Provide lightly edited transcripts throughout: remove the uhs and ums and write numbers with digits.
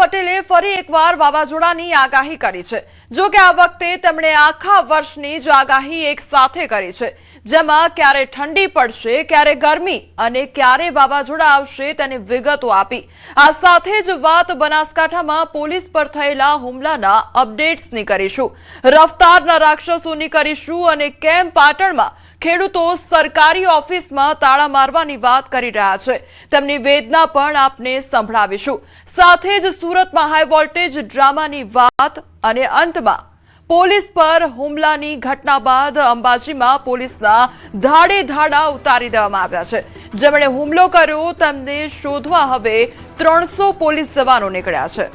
પટેલે ફરી એકવાર વાવાઝોડાની આગાહી કરી છે। જો કે આ વખતે તેમણે આખા વર્ષની જ આગાહી એક સાથે કરી છે, જેમાં ક્યારે ઠંડી પડશે, ક્યારે ગરમી અને ક્યારે વાવાઝોડા આવશે તેની વિગતો આપી। આ સાથે જ વાત બનાસકાંઠામાં પોલીસ પર થયેલા હુમલાના અપડેટ્સની કરીશું, રફતારના રાક્ષસોની કરીશું અને કેમ પાટણમાં ખેડૂતો સરકારી ઓફિસમાં તાળા મારવાની વાત કરી રહ્યા છે તેમની વેદના પણ આપને સંભળાવીશું। સાથે જ સુરતમાં હાઈ વોલ્ટેજ ડ્રામાની વાત અને અંતમાં પોલીસ પર હુમલાની ઘટના બાદ અંબાજીમાં પોલીસના ધાડે ધાડા ઉતારી દેવામાં આવ્યા છે। જેમણે હુમલો કર્યો તેમને શોધવા હવે 300 પોલીસ જવાનો નીકળ્યા છે।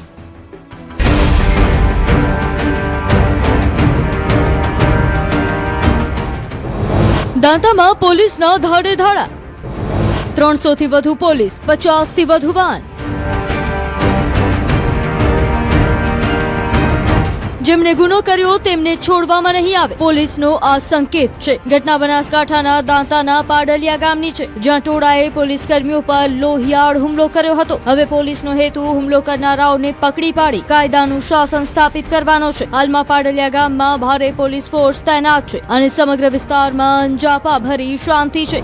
દાંતામાં પોલીસના ધાડે ધાડા, 300 થી વધુ પોલીસ, 50 થી વધુ વાહન। જેમણે ગુનો કર્યો તેમને છોડવામાં નહીં આવે, પોલીસનો આ સંકેત છે। ઘટના બનાસકાંઠાના દાંતાના પાડલિયા ગામની છે, જ્યાં ટોળાએ પોલીસ કર્મીઓ પર લોહિયાળ હુમલો કર્યો હતો। હવે પોલીસનો હેતુ હુમલો કરનારાઓને પકડી પાડી કાયદાનું શાસન સ્થાપિત કરવાનો છે। હાલમાં પાડલિયા ગામમાં ભારે પોલીસ ફોર્સ તૈનાત છે અને સમગ્ર વિસ્તારમાં અંજાપા ભરી શાંતિ છે।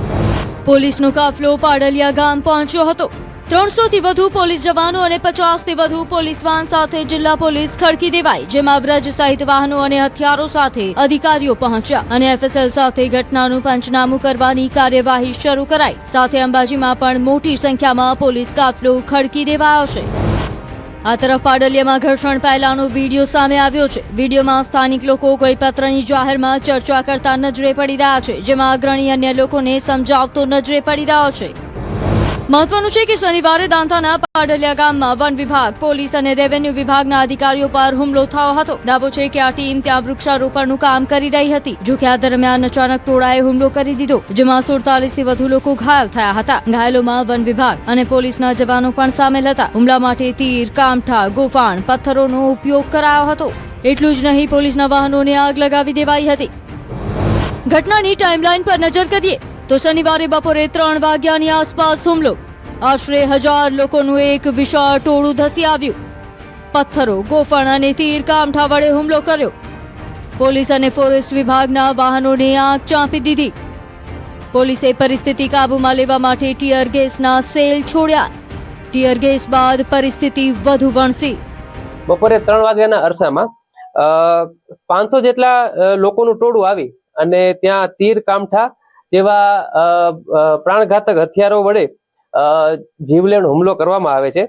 પોલીસનો કાફલો પાડલિયા ગામ પહોંચ્યો હતો। 300 થી વધુ પોલીસ જવાનો અને 50 થી વધુ પોલીસ વાહન સાથે જિલ્લા પોલીસ ખડકી દેવાઈ, જેમાં વ્રજ સહિત વાહનો અને હથિયારો સાથે અધિકારીઓ પહોંચ્યા અને એફએસએલ સાથે ઘટનાનું પંચનામું કરવાની કાર્યવાહી શરૂ કરાઈ। સાથે અંબાજીમાં પણ મોટી સંખ્યામાં પોલીસ કાફલો ખડકી દેવાયો છે। આ તરફ પાડલિયામાં ઘર્ષણ પહેલાનો વિડીયો સામે આવ્યો છે। વિડીયોમાં સ્થાનિક લોકો કોઈ પત્રની જાહેરમાં ચર્ચા કરતા નજરે પડી રહ્યા છે, જેમાં અગ્રણી અન્ય લોકોને સમજાવતો નજરે પડી રહ્યો છે। મહત્વનું છે કે શનિવારે દાંતાના પાડલિયા ગામમાં વન વિભાગ, પોલીસ અને રેવન્યુ વિભાગના અધિકારીઓ પર હુમલો થયો હતો। દાવો છે કે આ ટીમ ત્યાં વૃક્ષારોપણનું કામ કરી રહી હતી। જો કે આ દરમિયાન અચાનક ટોળાએ હુમલો કરી દીધો, જેમાં 47 થી વધુ લોકો ઘાયલ થયા હતા। ઘાયલોમાં વન વિભાગ અને પોલીસના જવાનો પણ સામેલ હતા। હુમલા માટે તીર, કામઠા, ગોફાણ, પથ્થરોનો ઉપયોગ કરાયો હતો। એટલું જ નહીં, પોલીસના વાહનોને આગ લગાવી દેવાઈ હતી। ઘટનાની ટાઈમલાઈન પર નજર કરીએ તો શનિવારે બપોરે 3 વાગ્યાની આસપાસ હુમલો, આશરે 1000 લોકોનું એક વિશાળ ટોળું ધસી આવ્યું। પથ્થરો, ગોફણ અને તીર કામઠા વડે હુમલો કર્યો। પોલીસ અને ફોરેસ્ટ વિભાગના વાહનોને આગ ચાંપી દીધી। પોલીસે પરિસ્થિતિ કાબૂમાં લેવા માટે ટીયર ગેસના સેલ છોડ્યા। ટીયર ગેસ બાદ પરિસ્થિતિ વધુ વણસી। બપોરે 3 વાગ્યાના અરસામાં 500 જેટલા લોકોનું ટોળું આવી અને ત્યાં તીર, કામઠા જેવા પ્રાણઘાતક હથિયારો વડે જીવલેણ હુમલો કરવામાં આવે છે।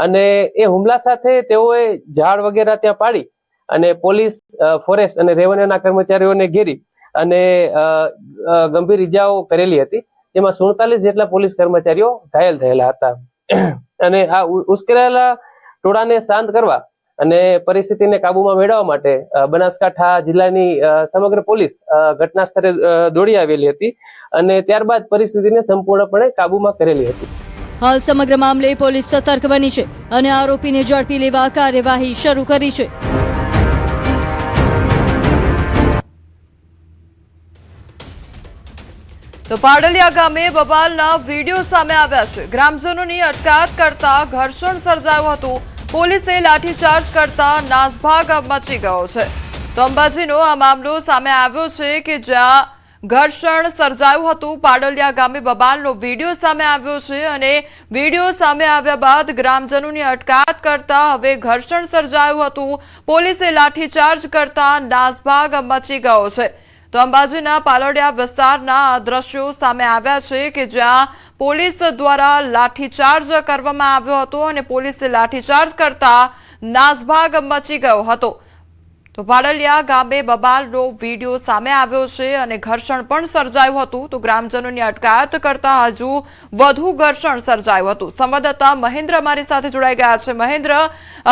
અને એ હુમલા સાથે તેઓએ ઝાડ વગેરે ત્યાં પાડી અને પોલીસ, ફોરેસ્ટ અને રેવન્યુના કર્મચારીઓને ઘેરી અને ગંભીર ઈજાઓ કરેલી હતી, જેમાં 47 જેટલા પોલીસ કર્મચારીઓ ઘાયલ થયેલા હતા। અને આ ઉશ્કેરાયેલા ટોળાને શાંત કરવા અને પરિસ્થિતિને કાબૂમાં મેળવવા માટે બનાસકાંઠા જિલ્લાની સમગ્ર પોલીસ ઘટના સ્થળે દોડી આવેલી હતી અને ત્યારબાદ પરિસ્થિતિને સંપૂર્ણપણે કાબૂમાં કરેલી હતી। હાલ સમગ્ર મામલે પોલીસ સતર્ક બની છે અને આરોપીને ઝડપી લેવા કાર્યવાહી શરૂ કરી છે। તો પાડલિયા ગામે બબાલના વિડીયો સામે આવ્યા છે। ગ્રામજનોની અટકાયત કરતા ઘર્ષણ સર્જાયું હતું। પોલીસે લાઠીચાર્જ કરતા નાસભાગ મચી ગયો છે। તો અંબાજીનો આ મામલો સામે આવ્યો છે કે જ્યાં ઘર્ષણ સર્જાયું હતું। પાડલિયા ગામે બબાલનો વિડીયો સામે આવ્યો છે અને વિડીયો સામે આવ્યા બાદ ગ્રામજનોની અટકાયત કરતા હવે ઘર્ષણ સર્જાયું હતું। પોલીસે લાઠીચાર્જ કરતા નાસભાગ મચી ગયો છે। તો અંબાજીના પાલોડિયા વિસ્તારના દ્રશ્યો સામે આવ્યા છે કે જ્યાં પોલીસ દ્વારા લાઠીચાર્જ કરવામાં આવ્યો હતો અને પોલીસે લાઠીચાર્જ કરતા નાસભાગ મચી ગયો હતો। તો પાડલિયા ગામે બબાલનો વિડીયો સામે આવ્યો છે અને ઘર્ષણ પણ સર્જાયું હતું। તો ગ્રામજનોની અટકાયત કરતા હજુ વધુ ઘર્ષણ સર્જાયું હતું। સંવાદદાતા મહેન્દ્ર અમારી સાથે જોડાઈ ગયા છે। મહેન્દ્ર,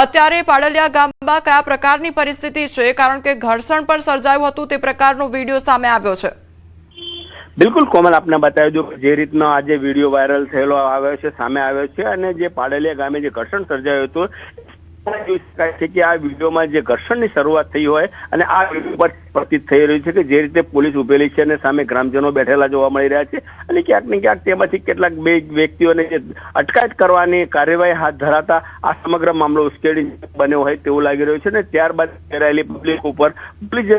અત્યારે પાડલિયા ગામમાં કયા પ્રકારની પરિસ્થિતિ છે, કારણ કે ઘર્ષણ પણ સર્જાયું હતું તે પ્રકારનો વિડીયો સામે આવ્યો છે? બિલકુલ કોમલ, આપને બતાવી દઉં કે જે રીતનો આજે વિડીયો વાયરલ થયેલો આવ્યો છે, સામે આવ્યો છે અને જે પાડલિયા ગામે જે ઘર્ષણ સર્જાયું હતું જોઈ શકાય છે કે આ વિડીયોમાં જે ઘર્ષણની શરૂઆત થઈ હોય અને આ વિડીયો પર પ્રતીત થઈ રહ્યું છે કે જે રીતે પોલીસ ઉભેલી છે અને સામે ગ્રામજનો બેઠેલા જોવા મળી રહ્યા છે અને ક્યાંક ને ક્યાંક તેમાંથી કેટલાક બે વ્યક્તિઓને જે અટકાયત કરવાની કાર્યવાહી હાથ ધરાતા આ સમગ્ર મામલો ઉશ્કેરણી બન્યો હોય તેવું લાગી રહ્યું છે અને ત્યારબાદ ઘેરાયેલી પબ્લિક ઉપર પોલીસ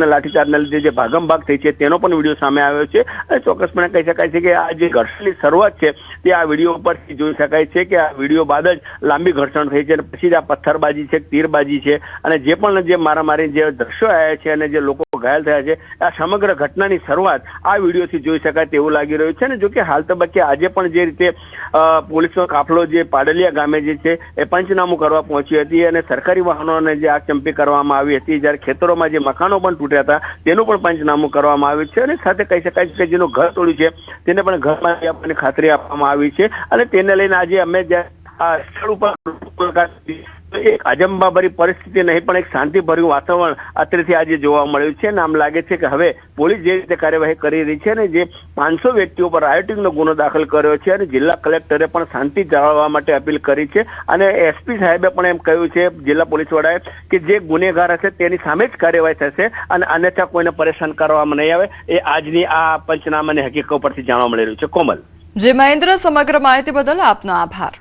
ને લાઠીચાર્જના લીધે જે ભાગમભાગ થઈ છે તેનો પણ વિડીયો સામે આવ્યો છે અને ચોક્કસપણે કહી શકાય છે કે આ જે ઘર્ષણની શરૂઆત છે તે આ વિડીયો ઉપરથી જોઈ શકાય છે કે આ વિડીયો બાદ જ લાંબી ઘર્ષણ થઈ છે અને પછી જ આ પથ્થરબાજી છે તીરબાજી છે અને જે પણ જે મારામારી જે દ્રશ્યો આવ્યા છે અને જે લોકો ઘાયલ થયા છે આ સમગ્ર ઘટનાની શરૂઆત આ વિડીયોથી જોઈ શકાય તેવું લાગી રહ્યું છે અને જો કે હાલ તબક્કે આજે પણ જે રીતે પોલીસનો કાફલો જે પાડલિયા ગામે જે છે એ પંચનામું કરવા પહોંચી હતી અને સરકારી વાહનોને જે આગચંપી કરવામાં આવી હતી જ્યારે ખેતરોમાં જે મકાનો પણ તૂટ્યા હતા તેનું પણ પંચનામું કરવામાં આવ્યું છે અને સાથે કહી શકાય છે કે જેનું ઘર તોડ્યું છે તેને પણ ઘરમાં આપવાની ખાતરી આપવામાં આવી છે અને તેને લઈને આજે અમે આ સ્થળ ઉપર એક અજંબાભરી પરિસ્થિતિ નહીં પણ એક શાંતિભર્યું વાતાવરણ અત્રેથી આજે જોવા મળ્યું છે અને આમ લાગે છે કે હવે પોલીસ જે રીતે કાર્યવાહી કરી રહી છે અને જે 500 વ્યક્તિઓ પર રાયોટિંગનો ગુનો દાખલ કર્યો છે અને જિલ્લા કલેક્ટરે પણ શાંતિ જાળવવા માટે અપીલ કરી છે અને એસપી સાહેબે પણ એમ કહ્યું છે જિલ્લા પોલીસ વડાએ કે જે ગુનેગાર હશે તેની સામે જ કાર્યવાહી થશે અને અન્યથા કોઈને પરેશાન કરવામાં નહીં આવે એ આજની આ પંચનામાની હકીકત પરથી જાણવા મળી રહ્યું છે. કોમલ. જે મહેન્દ્ર, સમગ્ર માહિતી બદલ આપનો આભાર.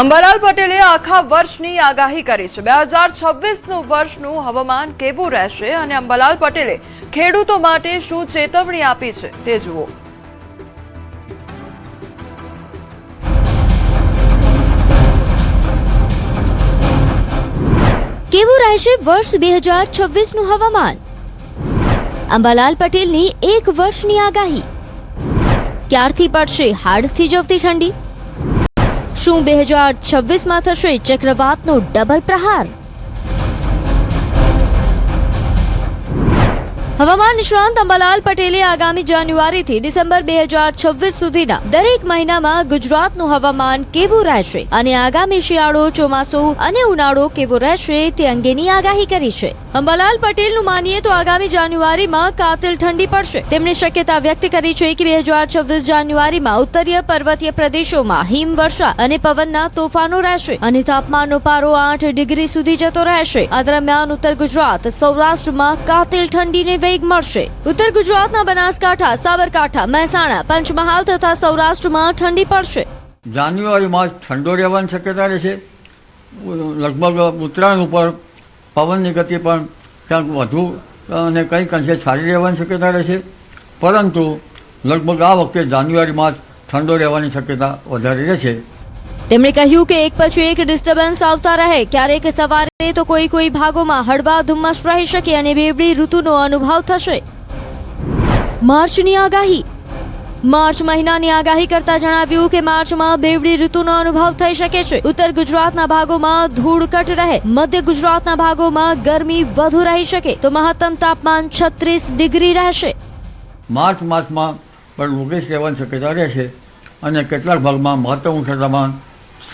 અંબાલાલ પટેલે આખા વર્ષની આગાહી કરી છે. 2026નું વર્ષનું હવામાન કેવું રહેશે અને અંબાલાલ પટેલે ખેડૂતો માટે શું ચેતવણી આપી છે તે જુઓ. કેવું રહેશે વર્ષ 2026નું હવામાન? અંબાલાલ પટેલની એક વર્ષની આગાહી. ક્યારથી પડશે હાડથી જવતી ઠંડી? શું 2026માં થશે ચક્રવાતનો ડબલ પ્રહાર? હવામાન નિષ્ણાંત અંબાલાલ પટેલે આગામી જાન્યુઆરીથી ડિસેમ્બર 2026 સુધીના દરેક મહિનામાં ગુજરાતનું હવામાન કેવું રહેશે અને આગામી શિયાળો, ચોમાસું અને ઉનાળો કેવો રહેશે તે અંગેની આગાહી કરી છે. અંબાલાલ પટેલનું માનીએ તો આગામી જાન્યુઆરીમાં કાતિલ ઠંડી પડશે. તેમણે શક્યતા વ્યક્ત કરી છે કે 2026 જાન્યુઆરીમાં ઉત્તરીય પર્વતીય પ્રદેશોમાં હિમવર્ષા અને પવનના તોફાનો રહેશે અને તાપમાનનો પારો 8 ડિગ્રી સુધી જતો રહેશે. આ દરમિયાન ઉત્તર ગુજરાત, સૌરાષ્ટ્રમાં કાતિલ ઠંડીને વેગ મળશે. ઉત્તર ગુજરાતના બનાસકાંઠા, સાબરકાંઠા, મહેસાણા, પંચમહાલ તથા સૌરાષ્ટ્રમાં ઠંડી પડશે. જાન્યુઆરીમાં ઠંડો રહેવાની શક્યતા રહેશે. લગભગ ઉત્તરાયણ ઉપર પવનની ગતિ પણ ક્યાંક વધુ અને કંઈક અંશે સારી રહેવાની શક્યતા રહેશે. પરંતુ લગભગ આ વખતે જાન્યુઆરીમાં જ ઠંડો રહેવાની શક્યતા વધારે રહેશે. તેમણે કહ્યું કે એક પછી એક ડિસ્ટર્બન્સ આવતા રહે. ક્યારેક સવારે તો કોઈ ભાગોમાં હળવા ધુમ્મસ રહી શકે અને બેવડી ઋતુનો અનુભવ થશે. માર્ચની આગાહી. માર્ચ મહિનાની આગાહી કરતા જણાવ્યું કે માર્ચમાં બેવડી ઋતુનો અનુભવ થઈ શકે છે. ઉત્તર ગુજરાતના ભાગોમાં ધૂળકટ રહે, મધ્ય ગુજરાતના ભાગોમાં ગરમી વધુ રહી શકે તો મહત્તમ તાપમાન 36 ડિગ્રી રહેશે. માર્ચ માસમાં પણ ઓગસ્ટ રહેવાની શક્યતા રહેશે અને કેટલાક ભાગમાં મહત્તમ તાપમાન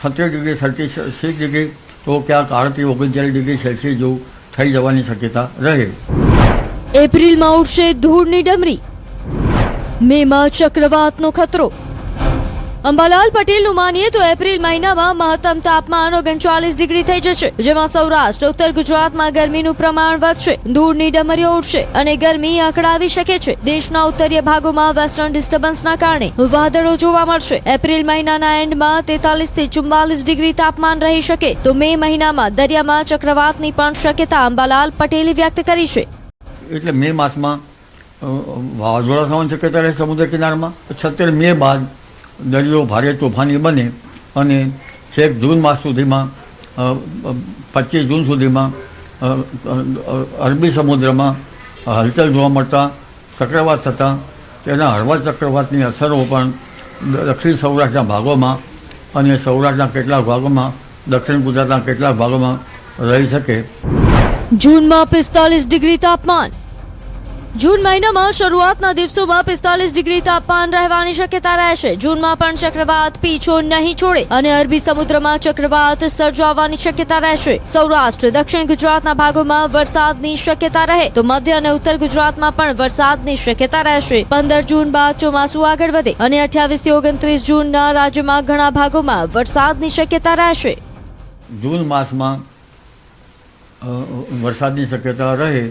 70 ડિગ્રી, 36 ડિગ્રી તો ક્યાંક 38-39 ડિગ્રી સેલ્સિયસ જેવું થઈ જવાની શક્યતા રહે. એપ્રિલમાં ઉઠશે ધૂળની ડમરી. મેમાં ચક્રવાતનો ખતરો. અંબાલાલ પટેલનું માનીએ તો એપ્રિલ મહિનામાં મહત્તમ તાપમાન 39 ડિગ્રી થઈ જશે, જેમાં સૌરાષ્ટ્ર, ઉત્તર ગુજરાતમાં ગરમીનું પ્રમાણ વધશે, ધૂળની ડમરીઓ ઉડશે અને ગરમી અકળાવી શકે છે. દેશના ઉત્તરીય ભાગોમાં વેસ્ટર્ન ડિસ્ટર્બન્સના કારણે વાદળો જોવા મળશે. એપ્રિલ મહિનાના એન્ડમાં 43 થી 44 ડિગ્રી તાપમાન રહી શકે તો મે મહિનામાં દરિયામાં ચક્રવાતની પણ શક્યતા અંબાલાલ પટેલે વ્યક્ત કરી છે. એટલે મે માસમાં વાવાઝોડા થવાની શક્યતા રહે સમુદ્ર કિનારામાં. 17 મે બાદ દરિયો ભારે તોફાની બને અને છેક જૂન માસ સુધીમાં 25 જૂન સુધીમાં અરબી સમુદ્રમાં હલચલ જોવા મળતા ચક્રવાત થતાં તેના હળવા ચક્રવાતની અસરો પણ દક્ષિણ સૌરાષ્ટ્રના ભાગોમાં અને સૌરાષ્ટ્રના કેટલાક ભાગોમાં, દક્ષિણ ગુજરાતના કેટલાક ભાગોમાં રહી શકે. જૂનમાં 45 ડિગ્રી તાપમાન. જૂન મહિનામાં શરૂઆતના દિવસોમાં 45 ડિગ્રી તાપમાન રહેવાની શક્યતા રહેશે. જૂનમાં પણ ચક્રવાત પીછો નહીં છોડે અને અરબી સમુદ્રમાં ચક્રવાત સર્જાવાની શક્યતા રહેશે. સૌરાષ્ટ્ર, દક્ષિણ ગુજરાતના ભાગોમાં વરસાદની શક્યતા રહે તો મધ્ય અને ઉત્તર ગુજરાતમાં પણ વરસાદની શક્યતા રહેશે. 15 જૂન બાદ ચોમાસું આગળ વધે અને 28 થી 29 જૂનના રાજ્યમાં ઘણા ભાગોમાં વરસાદની શક્યતા રહેશે. જૂન માસમાં વરસાદની શક્યતા રહે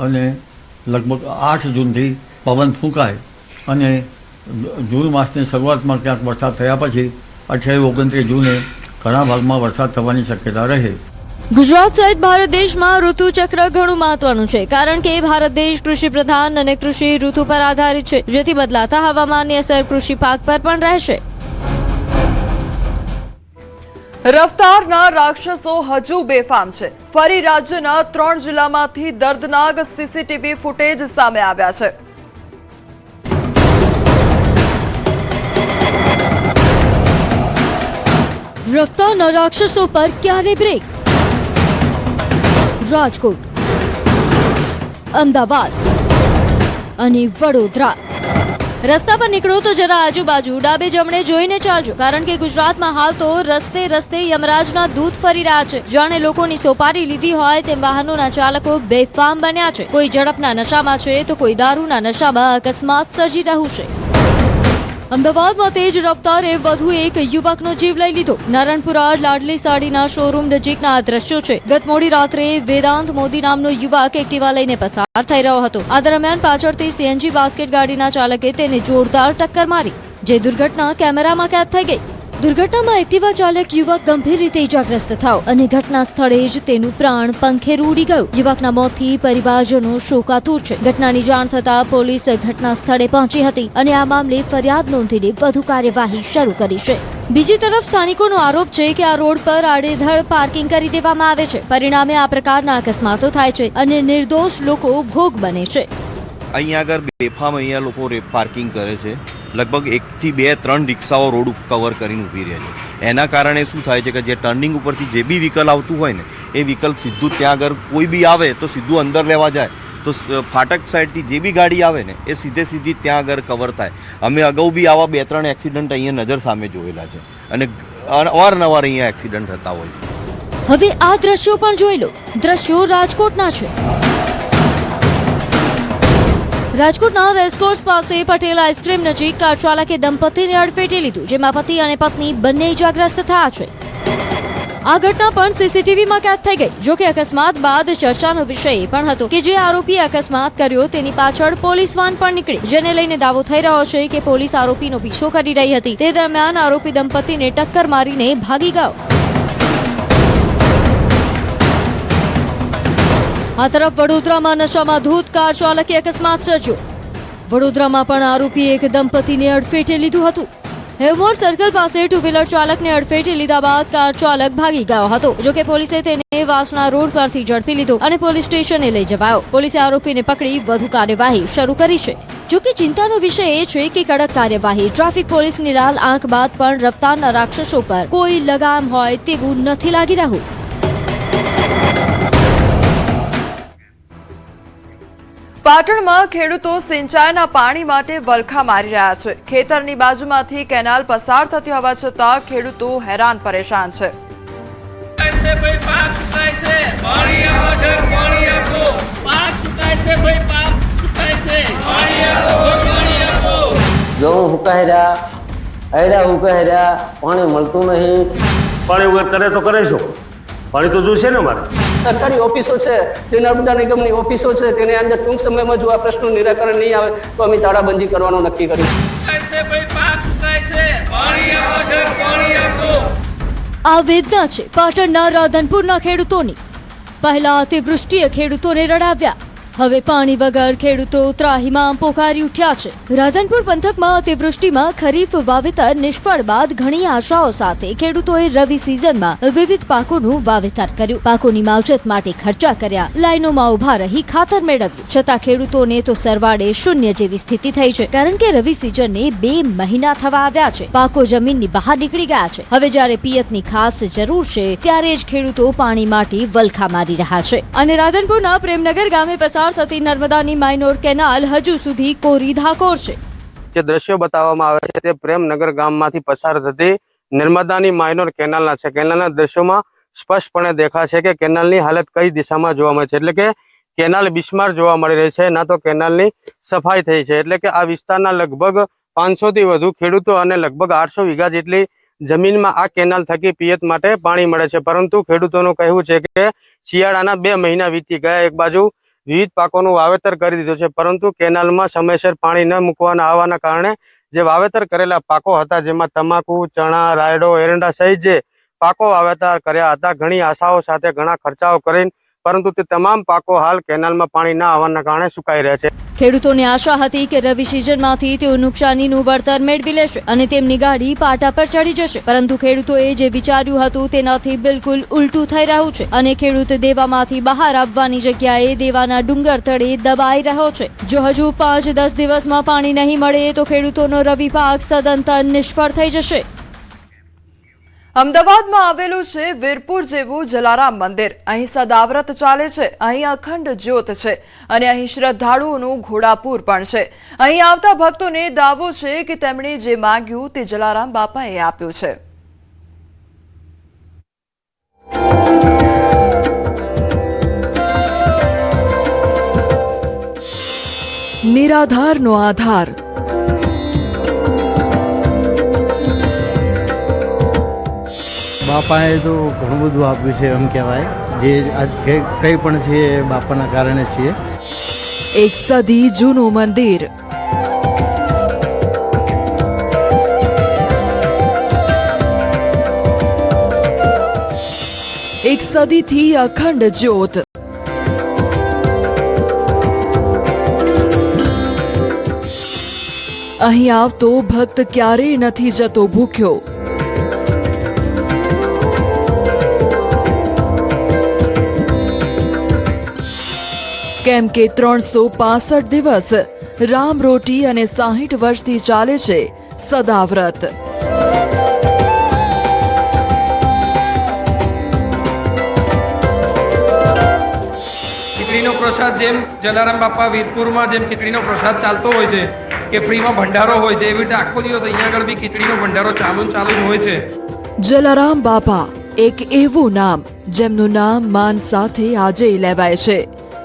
અને લગભગ 8 જૂનથી પવન ફૂંકાય અને જૂન માસની શરૂઆતમાં ક્યાંક વરસાદ થયા પછી 28-29 જૂને ઘણા ભાગમાં વરસાદ થવાની શક્યતા રહે. ગુજરાત સહિત ભારત દેશમાં ઋતુ ચક્ર ઘણું મહત્વનું છે, કારણ કે ભારત દેશ કૃષિ પ્રધાન અને કૃષિ ઋતુ પર આધારિત છે, જેથી બદલાતા હવામાનની અસર કૃષિ પાક પર પણ રહેશે. રફતારના રાક્ષસો હજુ બેફામ છે. ફરી રાજ્યના 3 જિલ્લામાંથી દર્દનાક સીસીટીવી ફૂટેજ સામે આવ્યા છે. રફતારના રાક્ષસો પર ક્યારે બ્રેક? રાજકોટ, અમદાવાદ અને વડોદરા. રસ્તા પર નીકળો તો જરા આજુબાજુ ડાબે જમણે જોઈને ચાલજો, કારણ કે ગુજરાતમાં હાલ તો રસ્તે રસ્તે યમરાજના દૂત ફરી રહ્યા છે. જાણે લોકોની સોપારી લીધી હોય તેમ વાહનોના ચાલકો બેફામ બન્યા છે. કોઈ ઝડપના નશામાં છે તો કોઈ દારૂના નશામાં અકસ્માત સર્જી રહ્યું છે. અમદાવાદમાં તેજ રફતારે વધુ એક યુવકનો જીવ લઈ લીધો. નારણપુરા લાડલી સાડીના શોરૂમ નજીકના આ દ્રશ્યો છે. ગત મોડી રાત્રે વેદાંત મોદી નામનો યુવક એક્ટિવા લઈને પસાર થઈ રહ્યો હતો. આ દરમિયાન પાછળથી સીએનજી બાસ્કેટ ગાડીના ચાલકે તેને જોરદાર ટક્કર મારી, જે દુર્ઘટના કેમેરામાં કેદ થઈ ગઈ. દુર્ઘટનામાં એક્ટિવા ચાલક યુવક ગંભીર રીતે ઇજાગ્રસ્ત થયો અને ઘટના સ્થળે જ તેનું પ્રાણ પંખેરું ઉડી ગયું. યુવકના મોતથી પરિવારજનો શોકાતુર છે. ઘટનાની જાણ થતાં પોલીસ ઘટના સ્થળે પહોંચી હતી અને આ મામલે ફરિયાદ નોંધીને વધુ કાર્યવાહી શરૂ કરી છે. બીજી તરફ સ્થાનિકોનો આરોપ છે કે આ રોડ પર આડેધડ પાર્કિંગ કરી દેવામાં આવે છે. પરિણામે આ પ્રકારના અકસ્માતો થાય છે અને નિર્દોષ લોકો ભોગ બને છે. અહીંયા આગળ બેફામ અહીંયા લોકો પાર્કિંગ કરે છે. લગભગ 1 થી 2, 3 રિક્ષાઓ રોડ કવર કરીને ઊભી રહે છે. એના કારણે શું થાય છે કે જે ટર્નિંગ ઉપરથી જે બી વ્હીકલ આવતું હોય ને એ વ્હીકલ સીધું ત્યાં આગળ કોઈ બી આવે તો સીધું અંદર લેવા જાય તો ફાટક સાઈડથી જે બી ગાડી આવે ને એ સીધી ત્યાં આગળ કવર થાય. અમે અગાઉ બી આવા 2-3 એક્સિડન્ટ અહીંયા નજર સામે જોયેલા છે અને અવારનવાર અહીંયા એક્સિડન્ટ થતા હોય છે. હવે આ દ્રશ્યો પણ જોઈ લો. દ્રશ્યો રાજકોટના છે. રાજકોટના રેસકોર્સ પાસે પટેલ આઈસ્ક્રીમ નજીક કાર ચાલકે દંપતીને અડફેટે લીધું, જેમાં પતિ અને પત્ની બંને ઇજાગ્રસ્ત થયા છે. આ ઘટના પણ સીસીટીવીમાં કેદ થઈ ગઈ. જો કે અકસ્માત બાદ ચર્ચાનો વિષય એ પણ હતો કે જે આરોપીએ અકસ્માત કર્યો તેની પાછળ પોલીસ વાન પણ નીકળી, જેને લઈને દાવો થઈ રહ્યો છે કે પોલીસ આરોપીનો પીછો કરી રહી હતી. તે દરમિયાન આરોપી દંપતીને ટક્કર મારીને ભાગી ગયો. આ તરફ વડોદરામાં નશામાં ધૂત કાર ચાલકે અકસ્માત સર્જ્યો. વડોદરામાં પણ આરોપીએ એક દંપતીને અડફેટે લીધું હતું. હેવમોર સર્કલ પાસે ટુ વ્હીલર ચાલકને અડફેટે લીધા બાદ કાર ચાલક ભાગી ગયો હતો. જોકે પોલીસે તેને વાસણા રોડ પરથી ઝડપી લીધો અને પોલીસ સ્ટેશને લઈ જવાયો. પોલીસે આરોપીને પકડી વધુ કાર્યવાહી શરૂ કરી છે. જોકે ચિંતાનો વિષય એ છે કે કડક કાર્યવાહી ટ્રાફિક પોલીસની લાલ આંખ બાદ પણ રફતારના રાક્ષસો પર કોઈ લગામ હોય તેવું નથી લાગી રહ્યું. પાટણમાં ખેડૂતો સિંચાઈના પાણી માટે વલખા મારી રહ્યા છે. ખેતરની બાજુમાંથી કેનાલ પસાર થતી હોવા છતાં ખેડૂતો હેરાન પરેશાન છે. ઘઉં હુકાઈ રહ્યા, આયડા હુકાઈ રહ્યા, પાણી મળતું નહીં. પાણી વગર કરે તો કરે શું? પાણી તો જોઈશે ને મારે. સરકારી ઓફિસો છે, જે નર્મદા નિગમની ઓફિસો છે, તેની અંદર ટૂંક સમયમાં જો આ પ્રશ્નનું નિરાકરણ નહીં આવે તો અમે તાળાબંધી કરવાનું નક્કી કર્યું. આ વેદના છે પાટણના રાધનપુરના ખેડૂતોની. પહેલા અતિવૃષ્ટિએ ખેડૂતોને રડાવ્યા, હવે પાણી વગર ખેડૂતો ત્રાહિમામ પોકારી ઉઠ્યા છે. રાધનપુર પંથકમાં અતિવૃષ્ટિમાં ખરીફ વાવેતર નિષ્ફળ બાદ ઘણી આશાઓ સાથે ખેડૂતોએ રવિ સિઝનમાં વિવિધ પાકોનું વાવેતર કર્યું. પાકોની માવજત માટે ખર્ચા કર્યા, લાઈનોમાં ઉભા રહી ખાતર મેળવ્યું, છતાં ખેડૂતોને તો સરવાળે શૂન્ય જેવી સ્થિતિ થઈ છે, કારણ કે રવિ સિઝનને 2 મહિના થવા આવ્યા છે. પાકો જમીનની બહાર નીકળી ગયા છે. હવે જ્યારે પિયતની ખાસ જરૂર છે ત્યારે જ ખેડૂતો પાણી માટે વલખા મારી રહ્યા છે. અને રાધનપુરના પ્રેમનગર ગામે પસાર તૈયાર થતી નર્મદાની માઇનોર કેનાલ હજુ સુધી કોરી ધાકોર છે. જે દ્રશ્યો બતાવવામાં આવે છે તે પ્રેમનગર ગામમાંથી પસાર થતી નર્મદાની માઇનોર કેનાલના છે. કેનાલના દ્રશ્યોમાં સ્પષ્ટપણે દેખાય છે કે કેનાલની હાલત કઈ દિશામાં જોવા મળે છે. એટલે કે કેનાલ બિસ્માર જોવા મળી રહી છે, ના તો કેનાલની સફાઈ થઈ છે. એટલે કે આ વિસ્તારના લગભગ 500 થી વધુ ખેડૂતો અને લગભગ 800 વીઘા જેટલી જમીનમાં આ કેનાલ થકી પિયત માટે પાણી મળે છે. પરંતુ ખેડૂતોનું કહેવું છે કે શિયાળાના 2 મહિના વીતી ગયા, એક બાજુ વિવિધ પાકોનું વાવેતર કરી દીધું છે, પરંતુ કેનાલમાં સમયસર પાણી ન મૂકવાના આવવાના કારણે જે વાવેતર કરેલા પાકો હતા, જેમાં તમાકુ, ચણા, રાયડો, એરંડા સહિત જે પાકો વાવેતર કર્યા હતા, ઘણી આશાઓ સાથે ઘણા ખર્ચાઓ કરીને, પરંતુ તે તમામ પાકો હાલ કેનાલમાં પાણી ન આવવાના કારણે સુકાઈ રહ્યા છે. ખેડૂતોને આશા હતી કે રવિ સિઝનમાંથી તેઓ નુકસાનીનું વળતર મેળવી લેશે અને તેમની ગાડી પાટા પર ચડી જશે, પરંતુ ખેડૂતોએ જે વિચાર્યું હતું તેનાથી બિલકુલ ઉલટું થઈ રહ્યું છે અને ખેડૂત દેવામાંથી બહાર આવવાની જગ્યાએ દેવાના ડુંગર તળે દબાઈ રહ્યો છે. જો હજુ 5-10 દિવસમાં પાણી નહીં મળે તો ખેડૂતોનો રવિ પાક સદંતર નિષ્ફળ થઈ જશે. અમદાવાદમાં આવેલું છે વીરપુર જેવું જલારામ મંદિર. અહીં સદાવ્રત ચાલે છે, અહીં અખંડ જ્યોત છે અને અહીં શ્રદ્ધાળુઓનું ઘોડાપૂર પણ છે. અહીં આવતા ભક્તોને દાવો છે કે તેમણે જે માંગ્યું તે જલારામ બાપાએ આપ્યું છે. નિરાધારનો આધાર. બાપાએ તો ઘણું બધું આપ્યું છે એમ કહેવાય. જે આજ કંઈ પણ છે એ બાપાના કારણે છીએ. એક સદી જૂનું મંદિર. એક સદીથી અખંડ જ્યોત. અહીં આવતો ભક્ત ક્યારેય નથી જતો ભૂખ્યો. કેમ કે 365 દિવસ રામ રોટી અને 60 વર્ષથી ચાલે છે સદાવ્રત. ખીચડીનો પ્રસાદ જેમ જલારામ બાપા વીરપુરમાં જેમ ખીચડીનો પ્રસાદ ચાલતો હોય છે કે ફ્રીમાં ભંડારો હોય છે, એવી રીતે આખો દિવસ અહીંયા આગળ બી ખીચડીનો ભંડારો ચાલુ જ હોય છે. જલારામ બાપા એક એવું નામ જેમનું નામ માન સાથે આજે લેવાય છે.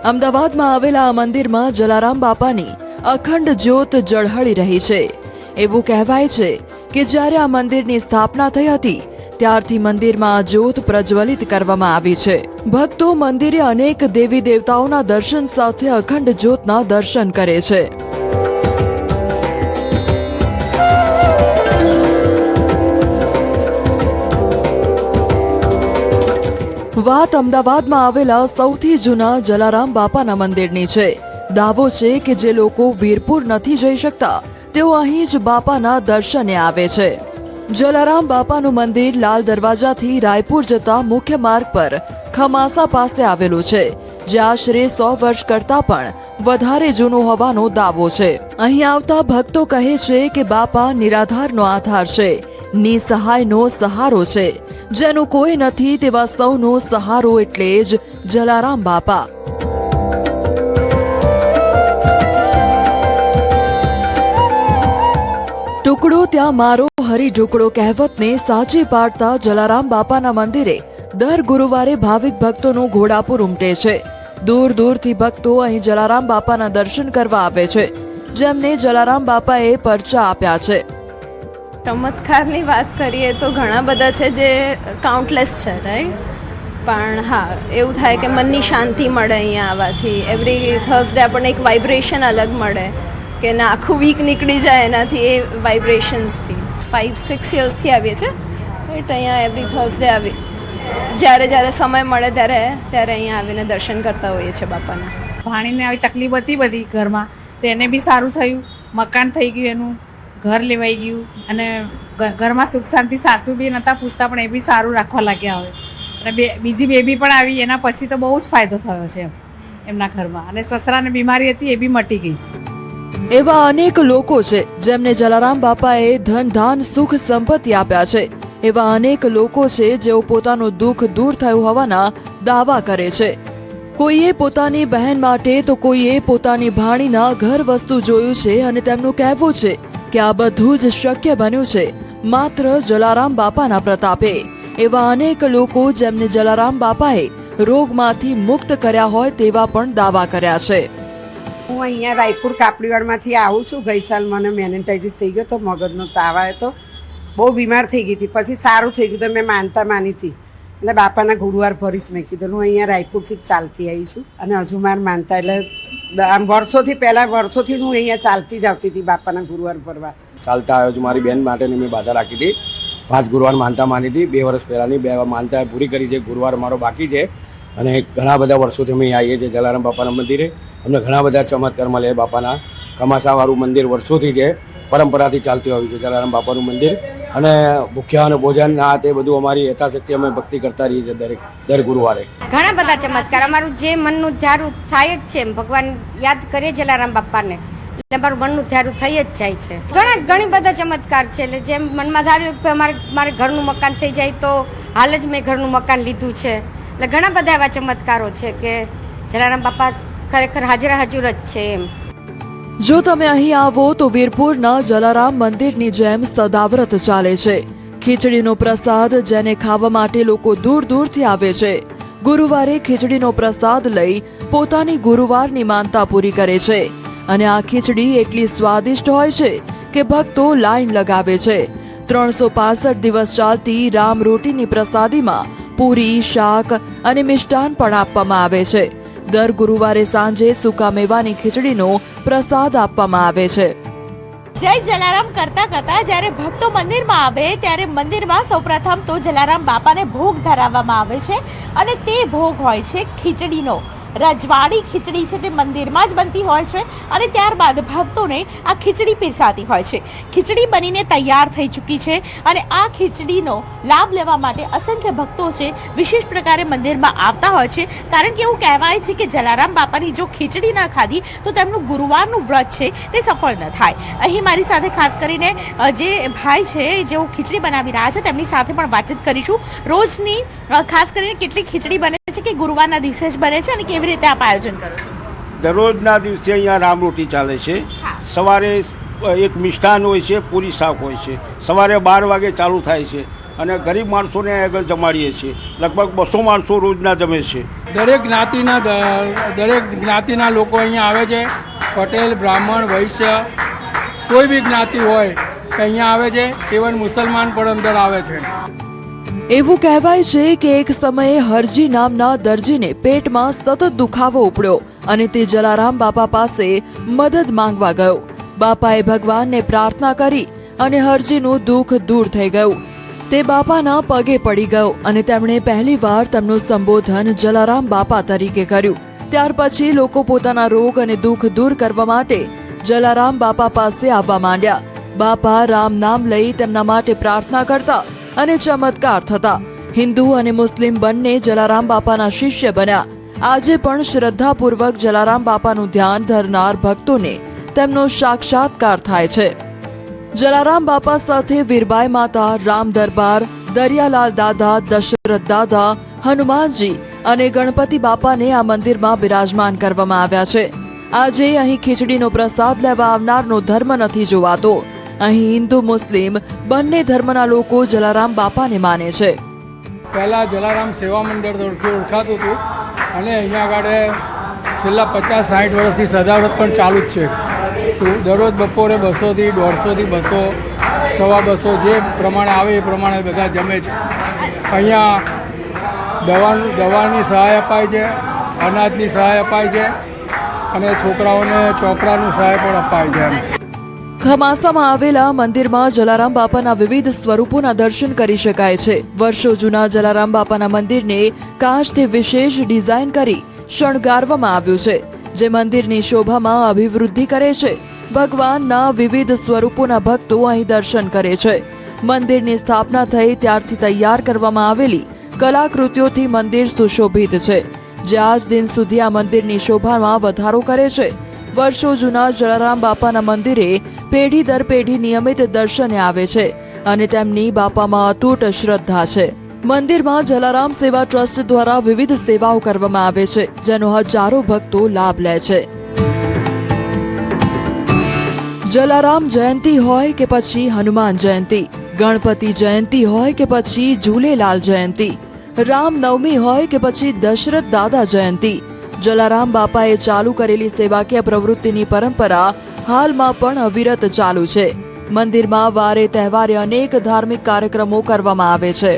અમદાવાદમાં આવેલા આ મંદિરમાં જલારામ બાપાની અખંડ જ્યોત ઝળહળી રહી છે. એવું કહેવાય છે કે જ્યારે આ મંદિરની સ્થાપના થઈ હતી ત્યારથી મંદિરમાં આ જ્યોત પ્રજ્વલિત કરવામાં આવી છે. ભક્તો મંદિરે અનેક દેવી દેવતાઓના દર્શન સાથે અખંડ જ્યોતના દર્શન કરે છે. વાત અમદાવાદમાં આવેલા સૌથી જૂના જલારામ બાપાના મંદિરની છે. દાવો છે કે જે લોકો વીરપુર નથી જઈ શકતા તેઓ અહીં જ બાપાના દર્શને આવે છે. જલારામ બાપાનું મંદિર લાલ દરવાજાથી રાયપુર જતા મુખ્ય માર્ગ પર ખમાસા પાસે આવેલું છે, જે આશરે 100 વર્ષ કરતા પણ વધારે જૂનું હોવાનો દાવો છે. અહીં આવતા ભક્તો કહે છે કે બાપા નિરાધારનો આધાર છે, નિસહાયનો સહારો છે. જેનું કોઈ નથી તેવા સૌનો સહારો એટલે જ જલારામ બાપા. ટુકડો ત્યાં મારો હરી ઢુકડો કહેવતને સાચી પાડતા જલારામ બાપાના મંદિરે દર ગુરુવારે ભાવિક ભક્તોનું ઘોડાપુર ઉમટે છે. દૂર દૂરથી ભક્તો અહીં જલારામ બાપાના દર્શન કરવા આવે છે, જેમને જલારામ બાપાએ પરચા આપ્યા છે. ચમત્કારની વાત કરીએ તો ઘણા બધા છે જે કાઉન્ટલેસ છે, રાઈટ. પણ હા, એવું થાય કે મનની શાંતિ મળે અહીંયા આવવાથી. એવરી થર્સડે આપણને એક વાઇબ્રેશન અલગ મળે કે ના આખું વીક નીકળી જાય એનાથી, એ વાઇબ્રેશન્સથી. 5-6 યર્સથી આવીએ છીએ, રાઈટ. અહીંયા એવરી થર્સડે આવી જ્યારે સમય મળે ત્યારે અહીંયા આવીને દર્શન કરતા હોઈએ છીએ બાપાના. પાણીની આવી તકલીફ હતી બધી ઘરમાં, તો એને બી સારું થયું. મકાન થઈ ગયું, એનું ઘર લેવાઈ ગયું અને ઘરમાં સુખ શાંતિ. સાસુ બી નહોતા પૂછતા પણ એ બી સારું રાખવા લાગ્યા હવે. અને બીજી બેબી પણ આવી, એના પછી તો બહુ જ ફાયદો થયો છે એમના ઘરમાં. અને સસરાને બીમારી હતી, એ બી મટી ગઈ. એવા અનેક લોકો છે જેમને જલારામ બાપાએ ધન ધાન સુખ સંપત્તિ આપ્યા છે. એવા અનેક લોકો છે જેઓ પોતાનું દુઃખ દૂર થયું હોવાના દાવા કરે છે. કોઈએ પોતાની બહેન માટે તો કોઈએ પોતાની ભાણીના ઘર વસ્તુ જોયું છે અને તેમનું કહેવું છે કે આ બધું જ શક્ય બન્યું છે માત્ર જલારામ બાપાના પ્રતાપે. એવા અનેક લોકો જેમને જલારામ બાપાએ રોગમાંથી મુક્ત કર્યા હોય તેવા પણ દાવા કર્યા છે. હું અહીંયા રાયપુર કાપડીવાડમાંથી આવું છું. ગઈ સાલ મને મેનેટાઇટિસ થઈ ગયો તો, મગજનો તાવ આવ્યો તો, બહુ બીમાર થઈ ગઈ હતી. પછી સારું થઈ ગયું તો મેં માનતા માની હતી એટલે બાપાના ગુરુવાર ભરીશ મેં કીધું. હું અહીંયા રાયપુરથી જ ચાલતી આવી છું અને હજુ માર માનતા એટલે આમ વર્ષોથી જ હું અહીંયા ચાલતી જ આવતી હતી બાપાના ગુરુવાર ભરવા. ચાલતા આવ્યો છું. મારી બહેન માટેની મેં બાધા રાખી હતી. 5 ગુરુવાર માનતા માની હતી. 2 વર્ષ પહેલાંની 2 માનતા પૂરી કરી છે. ગુરુવાર મારો બાકી છે અને ઘણા બધા વર્ષોથી અમે આવીએ છીએ જલારામ બાપાના મંદિરે. અમને ઘણા બધા ચમત્કાર મળે. બાપાના કમાસાવાળું મંદિર વર્ષોથી છે, પરંપરાથી ચાલતું આવ્યું છે જલારામ બાપાનું મંદિર. અને ભૂખ્યા અને ભોજન આ તે બધું અમારી યથાશક્તિ અમે ભક્તિ કરતા રહીએ છીએ દર ગુરુવારે. ઘણા બધા ચમત્કાર અમારું જે મનનું ધારું થાય જ છે. ભગવાન યાદ કરીએ જલારામ બાપાને એટલે અમારું મનનું ધારું થઈ જ જાય છે. ઘણી બધા ચમત્કાર છે. એટલે જેમ મનમાં ધાર્યું કે મારે ઘરનું મકાન થઈ જાય તો હાલ જ મેં ઘરનું મકાન લીધું છે. એટલે ઘણા બધા એવા ચમત્કારો છે કે જલારામ બાપા ખરેખર હાજર જ છે એમ. જો તમે અહીં આવો તો વીરપુરના જલારામ મંદિરની જેમ સદાવ્રત ચાલે છે. ખીચડીનો પ્રસાદ જેને ખાવા માટે લોકો દૂર દૂરથી આવે છે. ગુરુવારે ખીચડીનો પ્રસાદ લઈ પોતાની ગુરુવારની માનતા પૂરી કરે છે અને આ ખીચડી એટલી સ્વાદિષ્ટ હોય છે કે ભક્તો લાઈન લગાવે છે. 365 દિવસ ચાલતી રામ રોટીની પ્રસાદીમાં પૂરી, શાક અને મિષ્ટાન પણ આપવામાં આવે છે. દર ગુરુવારે સાંજે સૂકા મેવાની ખીચડીનો પ્રસાદ આપવામાં આવે છે. જય જલારામ કરતા કરતા જ્યારે ભક્તો મંદિરમાં આવે ત્યારે મંદિરમાં સૌપ્રથમ તો જલારામ બાપાને ભોગ ધરાવવામાં આવે છે અને તે ભોગ હોય છે ખીચડીનો. રજવાડી ખીચડી છે તે મંદિરમાં જ બનતી હોય છે અને ત્યારબાદ ભક્તોને આ ખીચડી પીરસાતી હોય છે. ખીચડી બનીને તૈયાર થઈ ચૂકી છે અને આ ખીચડીનો લાભ લેવા માટે અસંખ્ય ભક્તો છે વિશેષ પ્રકારે મંદિરમાં આવતા હોય છે. કારણ કે એવું કહેવાય છે કે જલારામ બાપાની જો ખીચડી ન ખાધી તો તેમનું ગુરુવારનું વ્રત છે તે સફળ ન થાય. અહીં મારી સાથે ખાસ કરીને જે ભાઈ છે જેઓ ખીચડી બનાવી રહ્યા છે તેમની સાથે પણ વાતચીત કરીશું. રોજની ખાસ કરીને કેટલી ખીચડી બને છે કે ગુરુવારના દિવસે જ બને છે અને કેવી રીતે આપ આયોજન કરો છો? દરરોજના દિવસે અહીંયા રામ રોટી ચાલે છે. સવારે એક મિષ્ટાન હોય છે, પૂરી શાક હોય છે. સવારે 12 વાગે ચાલુ થાય છે અને ગરીબ માણસોને આગળ જમાડીએ છીએ. લગભગ 200 માણસો રોજના જમે છે. દરેક જ્ઞાતિના લોકો અહીંયા આવે છે. પટેલ, બ્રાહ્મણ, વૈશ્ય કોઈ બી જ્ઞાતિ હોય કે અહીંયા આવે છે. ઇવન મુસલમાન પણ અંદર આવે છે. એવું કહેવાય છે કે એક સમયે હરજી નામના દરજીને પેટમાં સતત દુખાવો ઉપડ્યો અને તે જલારામ બાપા પાસે મદદ માંગવા ગયો. બાપાએ ભગવાનને પ્રાર્થના કરી અને હરજીનું દુઃખ દૂર થઈ ગયું. તે બાપાના પગે પડી ગયો અને તેમણે પહેલીવાર તેમનું સંબોધન જલારામ બાપા તરીકે કર્યું. ત્યાર પછી લોકો પોતાના રોગ અને દુઃખ દૂર કરવા માટે જલારામ બાપા પાસે આવવા માંડ્યા. બાપા રામ નામ લઈ તેમના માટે પ્રાર્થના કરતા અને ચમત્કાર થતા. હિન્દુ અને મુસ્લિમ બંને જલારામ બાપાના શિષ્ય બન્યા. આજે પણ શ્રદ્ધાપૂર્વક જલારામ બાપાનું ધ્યાન ધરનાર ભક્તોને તેમનો સાક્ષાત્કાર થાય છે. જલારામ બાપા સાથે વીરબાઈ માતા, રામ દરબાર, દરિયાલાલ દાદા, દશરથ દાદા, હનુમાનજી અને ગણપતિ બાપાને આ મંદિરમાં બિરાજમાન કરવામાં આવ્યા છે. આજે અહીં ખીચડીનો પ્રસાદ લેવા આવનારનો ધર્મ નથી જોવાતો. અહીં હિન્દુ મુસ્લિમ બંને ધર્મના લોકો જલારામ બાપાને માને છે. પહેલાં જલારામ સેવા મંડળ તરફથી ઓળખાતું હતું અને અહીંયા આગળ છેલ્લા 50-60 વર્ષથી સદાવ્રત પણ ચાલુ જ છે. દરરોજ બપોરે 200થી 150થી 200, 250 જે પ્રમાણે આવે એ પ્રમાણે બધા જમે છે. અહીંયા દવાની સહાય અપાય છે, અનાજની સહાય અપાય છે અને છોકરાઓને ચોપડાનું સહાય પણ અપાય છે. ખમાસામાં આવેલા મંદિરમાં જલારામ બાપાના વિવિધ સ્વરૂપોના દર્શન કરી શકાય છે. વર્ષો જૂના જલારામ બાપાના મંદિરને કાચથી વિશેષ ડિઝાઇન કરી શણગારવામાં આવ્યું છે, જે મંદિરની શોભામાં અભિવૃદ્ધિ કરે છે. ભગવાનના વિવિધ સ્વરૂપોના ભક્તો અહીં દર્શન કરે છે. મંદિરની સ્થાપના થઈ ત્યારથી તૈયાર કરવામાં આવેલી કલાકૃતિઓથી મંદિર સુશોભિત છે, જે આજ દિન સુધી આ મંદિરની શોભામાં વધારો કરે છે. વર્ષો જૂના જલારામ બાપાના મંદિરે પેઢી દર પેઢી નિયમિત દર્શને આવે છે અને તેમની બાપામાં અતૂટ શ્રદ્ધા છે. મંદિરમાં જલારામ સેવા ટ્રસ્ટ દ્વારા વિવિધ સેવાઓ કરવામાં આવે છે, જેનો હજારો ભક્તો લાભ લે છે. જલારામ જયંતી હોય કે પછી હનુમાન જયંતી, ગણપતિ જયંતી હોય કે પછી ઝૂલેલાલ જયંતી, રામનવમી હોય કે પછી દશરથ દાદા જયંતી, જલારામ બાપાએ ચાલુ કરેલી સેવાકીય પ્રવૃત્તિની પરંપરા હાલમાં પણ અવિરત ચાલુ છે. મંદિરમાં વારે તહેવારે અનેક ધાર્મિક કાર્યક્રમો કરવામાં આવે છે.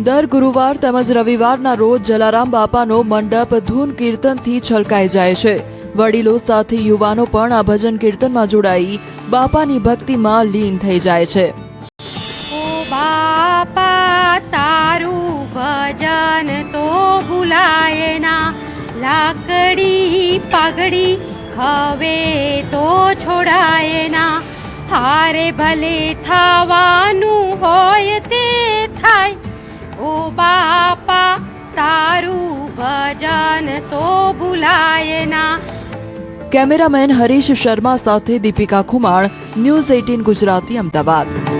દર ગુરુવાર તેમજ રવિવારના રોજ જલારામ બાપાનો મંડપ ધૂન કીર્તનથી છલકાઈ જાય છે. વડીલો સાથે યુવાનો પણ આ ભજન કીર્તનમાં જોડાઈ બાપાની ભક્તિમાં લીન થઈ જાય છે. ઓ બાપા તારું ભજન તો ભૂલાય ના, લાકડી પાઘડી હવે તો છોડાય ના, હારે ભલે થવાનું હોય તે થાય. ઓ બાપા તારું ભજન તો ભૂલાય ના. કેમેરામેન હરીશ શર્મા સાથે દીપિકા ખુમાણ, ન્યૂઝ 18 ગુજરાતી, અમદાવાદ.